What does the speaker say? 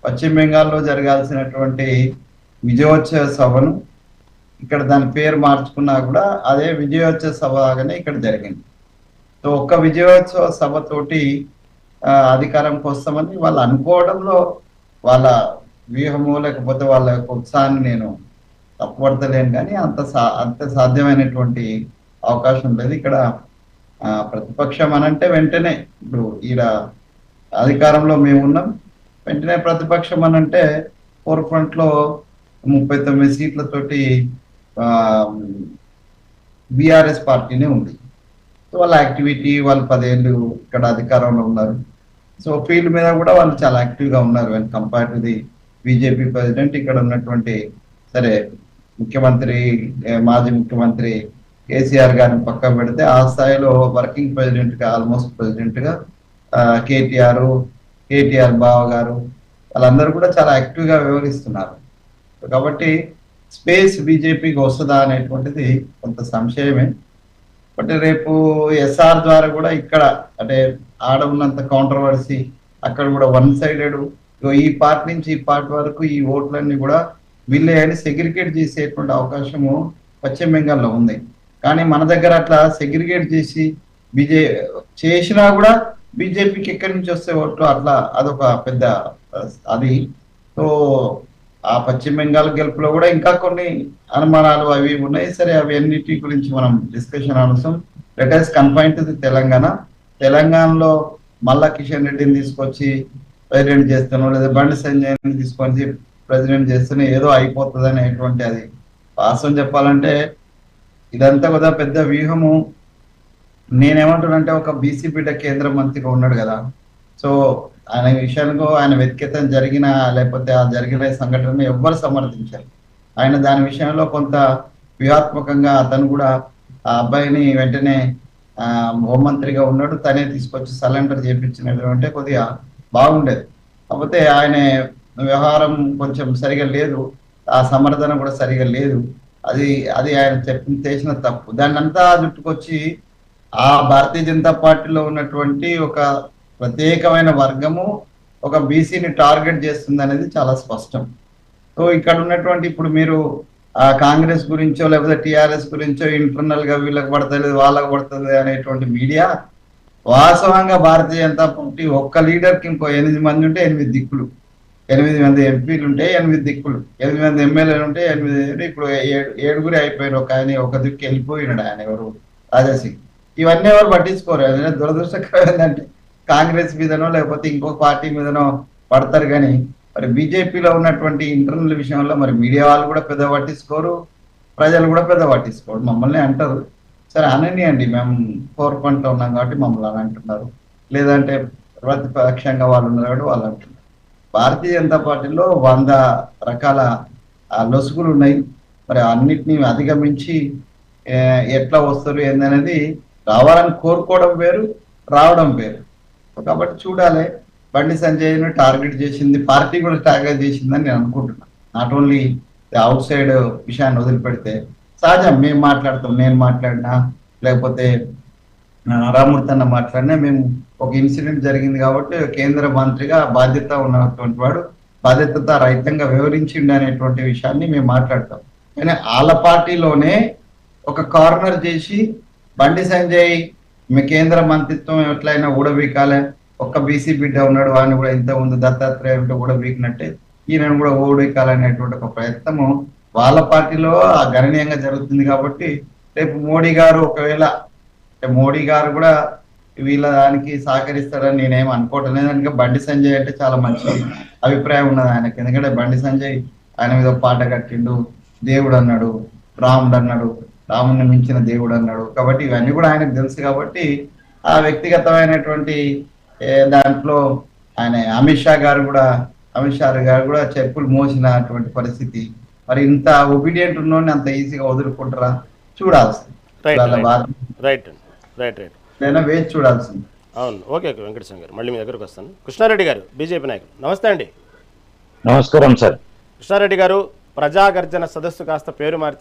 పశ్చిమ బెంగాల్లో జరగాల్సినటువంటి విజయోత్సవ సభను ఇక్కడ దాని పేరు మార్చుకున్నా కూడా అదే విజయోత్సవ సభగానే ఇక్కడ జరిగింది. సో ఒక్క విజయోత్సవ సభతోటి అధికారంకి వస్తామని వాళ్ళు అనుకోవడంలో వాళ్ళ వ్యూహము లేకపోతే వాళ్ళ యొక్క ఉత్సాహాన్ని నేను తప్పుపడతలేను, కానీ అంత సాధ్యమైనటువంటి అవకాశం లేదు. ఇక్కడ ప్రతిపక్షం అనంటే వెంటనే ఇప్పుడు ఈడ అధికారంలో మేము ఉన్నాం, వెంటనే ప్రతిపక్షం అనంటే ఫోర్ ఫ్రంట్ లో 39 సీట్లతోటి బీఆర్ఎస్ పార్టీనే ఉంది. సో వాళ్ళ యాక్టివిటీ, వాళ్ళు 10 ఏళ్ళు ఇక్కడ అధికారంలో ఉన్నారు. సో ఫీల్డ్ మీద కూడా వాళ్ళు చాలా యాక్టివ్గా ఉన్నారు when compare to the BJP president. ఇక్కడ ఉన్నటువంటి సరే ముఖ్యమంత్రి, మాజీ ముఖ్యమంత్రి కేసీఆర్ గారిని పక్కన పెడితే ఆ స్థాయిలో వర్కింగ్ ప్రెసిడెంట్ గా, ఆల్మోస్ట్ ప్రెసిడెంట్ గా కేటీఆర్ బావ గారు వాళ్ళందరూ కూడా చాలా యాక్టివ్ గా వ్యవహరిస్తున్నారు. కాబట్టి స్పేస్ బీజేపీకి వస్తుందా అనేటువంటిది కొంత సంశయమే. బట్ రేపు ఎస్ఆర్ ద్వారా కూడా ఇక్కడ అంటే ఆడ ఉన్నంత కాంట్రవర్సీ అక్కడ కూడా వన్ సైడెడ్ ఈ పార్ట్ నుంచి ఈ పార్ట్ వరకు ఈ ఓట్లన్నీ కూడా వీళ్ళే అని సెగ్రిగేట్ చేసేటువంటి అవకాశము పశ్చిమ బెంగాల్లో ఉంది. కానీ మన దగ్గర అట్లా సెగ్రిగేట్ చేసి చేసినా కూడా బీజేపీకి ఎక్కడి నుంచి వస్తే ఓట్లు అట్లా అదొక పెద్ద అది. సో ఆ పశ్చిమ బెంగాల్ గెలుపులో కూడా ఇంకా కొన్ని అనుమానాలు అవి ఉన్నాయి. సరే అవి అన్నిటి గురించి మనం డిస్కషన్ అవసరం. Let us confine to the తెలంగాణలో మల్లా కిషన్ రెడ్డిని తీసుకొచ్చి ప్రెసిడెంట్ చేస్తాను, లేదా బండి సంజయ్ని తీసుకొచ్చి ప్రెసిడెంట్ చేస్తేనే ఏదో అయిపోతుంది అనేటువంటి అది వాస్తవం చెప్పాలంటే ఇదంతా కూడా పెద్ద వ్యూహము. నేనేమంటున్నానంటే ఒక బీసీ బిడ్డ కేంద్ర మంత్రిగా ఉన్నాడు కదా, సో ఆయన విషయానికి ఆయన వ్యతిరేకత జరిగిన లేకపోతే ఆ జరిగిన సంఘటన ఎవ్వరు సమర్థించారు. ఆయన దాని విషయంలో కొంత వ్యూహాత్మకంగా అతను కూడా ఆ అబ్బాయిని వెంటనే హోంమంత్రిగా ఉన్నాడు, తనే తీసుకొచ్చి సరెండర్ చేయించినటువంటి కొద్దిగా బాగుండేది. కాకపోతే ఆయన వ్యవహారం కొంచెం సరిగా లేదు, ఆ సమర్థన కూడా సరిగా లేదు. అది ఆయన చేసిన తప్పు. దాన్ని అంతా జుట్టుకొచ్చి ఆ భారతీయ జనతా పార్టీలో ఉన్నటువంటి ఒక ప్రత్యేకమైన వర్గము ఒక బీసీని టార్గెట్ చేస్తుంది అనేది చాలా స్పష్టం. సో ఇక్కడ ఉన్నటువంటి ఇప్పుడు మీరు ఆ కాంగ్రెస్ గురించో లేకపోతే టిఆర్ఎస్ గురించో ఇంటర్నల్ గా వీళ్ళకి పడతలేదు వాళ్ళకి పడుతుంది అనేటువంటి మీడియా వాస్తవంగా భారతీయ జనతా పార్టీ ఒక్క లీడర్కి ఇంకో 8 మంది ఉంటే 8 దిక్కులు, 8 మంది ఎంపీలు ఉంటే 8 దిక్కులు, 8 మంది ఎమ్మెల్యేలు ఉంటే 8. ఇప్పుడు 7 అయిపోయారు. ఒక ఆయన ఒక దిక్కు వెళ్ళిపోయినాడు, ఆయన ఎవరు రాజాసింగ్. ఇవన్నీ ఎవరు పట్టించుకోరు. అదే దురదృష్టకరం ఏంటంటే కాంగ్రెస్ మీదనో లేకపోతే ఇంకో పార్టీ మీదనో పడతారు, కానీ మరి బీజేపీలో ఉన్నటువంటి ఇంటర్నల్ విషయంలో మరి మీడియా వాళ్ళు కూడా పెద్ద పట్టించుకోరు, ప్రజలు కూడా పెద్ద పట్టించుకోరు. మమ్మల్ని అంటారు, సరే అననియండి, మేము ఫోర్ ఫ్రంట్లో ఉన్నాం కాబట్టి మమ్మల్ని అని అంటున్నారు, లేదంటే ప్రతిపక్షంగా వాళ్ళు ఉన్నారు కాబట్టి వాళ్ళు అంటున్నారు. భారతీయ జనతా పార్టీలో 100 రకాల లొసుగులు ఉన్నాయి. మరి అన్నిటినీ అధిగమించి ఎట్లా వస్తారు ఏందనేది రావాలని కోరుకోవడం వేరు, రావడం వేరు. కాబట్టి చూడాలి. బండి సంజయ్ను టార్గెట్ చేసింది పార్టీ కూడా టార్గెట్ చేసిందని నేను అనుకుంటున్నాను. నాట్ ఓన్లీ అవుట్ సైడ్ విషయాన్ని వదిలిపెడితే సహజం మేము మాట్లాడతాం, నేను మాట్లాడినా లేకపోతే రామూర్తి అన్న మాట్లాడినా మేము ఒక ఇన్సిడెంట్ జరిగింది కాబట్టి కేంద్ర మంత్రిగా బాధ్యత ఉన్నటువంటి వాడు బాధ్యత రహితంగా వివరించిండు అనేటువంటి విషయాన్ని మేము మాట్లాడతాం. కానీ వాళ్ళ పార్టీలోనే ఒక కార్నర్ చేసి బండి సంజయ్ మీ కేంద్ర మంత్రిత్వం ఎట్లయినా ఊడబీకాలే, ఒక్క బీసీ బిడ్డ ఉన్నాడు వాడిని కూడా ఇంత ముందు దత్తాత్రేయ ఉంటే ఊడబీకినట్టే ఈయనను కూడా ఊడబీకాలనేటువంటి ఒక ప్రయత్నము వాళ్ళ పార్టీలో గణనీయంగా జరుగుతుంది. కాబట్టి రేపు మోడీ గారు ఒకవేళ మోడీ గారు కూడా వీళ్ళ దానికి సహకరిస్తారని నేనేం అనుకోవటం లేదు. ఎందుకంటే బండి సంజయ్ అంటే చాలా మంచి అభిప్రాయం ఉన్నది ఆయనకి. ఎందుకంటే బండి సంజయ్ ఆయన మీద పాట కట్టిండు, దేవుడు అన్నాడు, రాముడు అన్నాడు, రాముడిని మించిన దేవుడు అన్నాడు. కాబట్టి ఇవన్నీ కూడా ఆయనకు తెలుసు. కాబట్టి ఆ వ్యక్తిగతమైనటువంటి దాంట్లో ఆయన అమిత్ షా గారు కూడా చెప్పులు మోసినటువంటి పరిస్థితి. మరి ఇంత ఒబీడియంట్ ఉన్నోడిని అంత ఈజీగా వదులుకుంటారా చూడాల్సింది, వేచి చూడాల్సింది. అవును, ఓకే వెంకటేశ్వర గారు, మళ్ళీ మీ దగ్గరకు వస్తాను. కృష్ణారెడ్డి గారు, బీజేపీ నాయకులు, నమస్తే అండి. నమస్కారం సార్. కృష్ణారెడ్డి గారు, ప్రజాగర్జన సదస్సు కాస్త పేరు మార్చి